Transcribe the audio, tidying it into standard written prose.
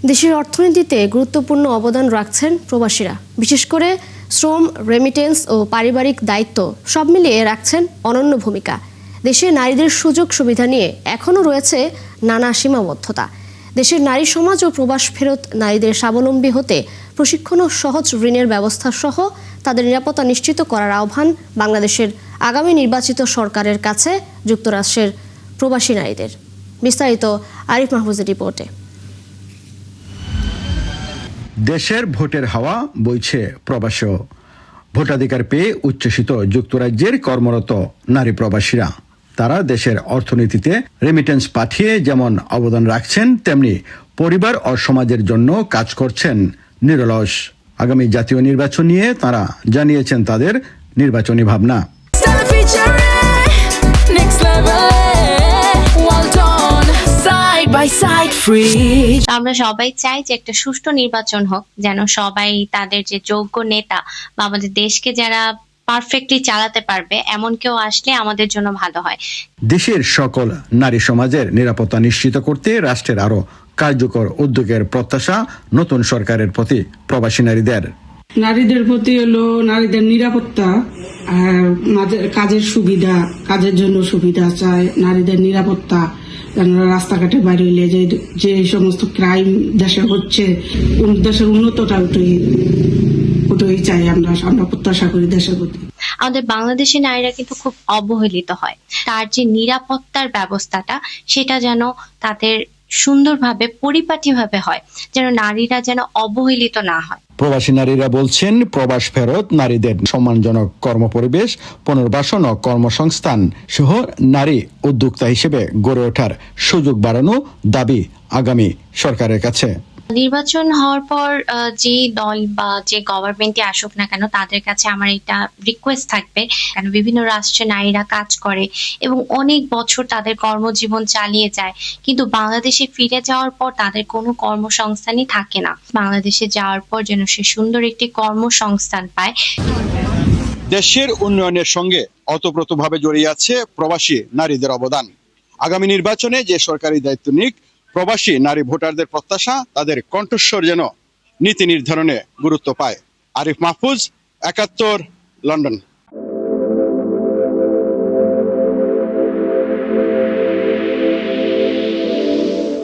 দেশের অর্থনীতিতে গুরুত্বপূর্ণ অবদান রাখছেন প্রবাসীরা, বিশেষ করে শ্রম, রেমিটেন্স ও পারিবারিক দায়িত্ব সব মিলিয়ে রাখছেন অনন্য ভূমিকা। দেশে নারীদের সুযোগ সুবিধা নিয়ে এখনও রয়েছে নানা সীমাবদ্ধতা। দেশের নারী সমাজ ও প্রবাস ফেরত নারীদের স্বাবলম্বী হতে প্রশিক্ষণ ও সহজ ঋণের ব্যবস্থা সহ তাদের নিরাপত্তা নিশ্চিত করার আহ্বান বাংলাদেশের আগামী নির্বাচিত সরকারের কাছে যুক্তরাষ্ট্রের প্রবাসী নারীদের। বিস্তারিত আরিফ মাহফুজের রিপোর্টে। দেশের ভোটের হাওয়া বইছে প্রবাসেও। ভোটাধিকার পেয়ে উচ্ছ্বসিত যুক্তরাজ্যের কর্মরত নারী প্রবাসীরা। তারা দেশের অর্থনীতিতে রেমিটেন্স পাঠিয়ে যেমন অবদান রাখছেন, তেমনি পরিবার ও সমাজের জন্য কাজ করছেন নিরলস। আগামী জাতীয় নির্বাচন নিয়ে তারা জানিয়েছেন তাদের নির্বাচনী ভাবনা। আমরা সবাই চাই যে একটা সুষ্ঠু নির্বাচন হোক, যেন সবাই তাদের যে যোগ্য নেতা বা আমাদের দেশকে যারা পারফেক্টলি চালাতে পারবে এমন কেউ আসলে আমাদের জন্য ভালো হয়। দেশের সকল নারী সমাজের নিরাপত্তা নিশ্চিত করতে রাষ্ট্রের আরো কার্যকর উদ্যোগের প্রত্যাশা নতুন সরকারের প্রতি প্রবাসী নারীদের প্রতি হলো নারীদের নিরাপত্তা, কাজের সুবিধা, কাজের জন্য সুবিধা চায়, নারীদের নিরাপত্তা, রাস্তাঘাটে বাইরে হইলে যে সমস্ত ক্রাইম দেশে হচ্ছে, দেশের উন্নতটা ওটাই চাই আমরা প্রত্যাশা করি দেশের প্রতি। আমাদের বাংলাদেশের নারীরা কিন্তু খুব অবহেলিত হয়। তার যে নিরাপত্তার ব্যবস্থাটা সেটা যেন তাদের সুন্দরভাবে পরিপাটিভাবে হয়, যেন নারীরা যেন অবহেলিত না হয়। প্রবাসী নারীরা বলছেন, প্রবাস ফেরত নারীদের সম্মানজনক কর্মপরিবেশ, পুনর্বাসন ও কর্মসংস্থান সহ নারী উদ্যোক্তা হিসেবে গড়ে ওঠার সুযোগ বাড়ানো দাবি আগামী সরকারের কাছে। নির্বাচন হওয়ার পর যে দল বা যে গভর্নমেন্টে আসুক না কেন, তাদের কাছে আমার এটা রিকোয়েস্ট থাকবে, কেন বিভিন্ন রাষ্ট্রে নারীরা কাজ করে এবং অনেক বছর তাদের কর্মজীবন চালিয়ে যায়, কিন্তু বাংলাদেশে ফিরে যাওয়ার পর তাদের কোনো কর্মসংস্থানই থাকে না। বাংলাদেশে যাওয়ার পর যেন সে সুন্দর একটি কর্মসংস্থান পায়। দেশের উন্নয়নের সঙ্গে ওতপ্রোতভাবে জড়িয়ে আছে প্রবাসী নারীদের অবদান। আগামী নির্বাচনে যে সরকারি দায়িত্ব নিক, প্রবাসী নারী ভোটারদের প্রত্যাশা তাদের কণ্ঠস্বর যেন নীতি নির্ধারণে গুরুত্ব পায়। আরিফ মাহফুজ, ৭১, লন্ডন।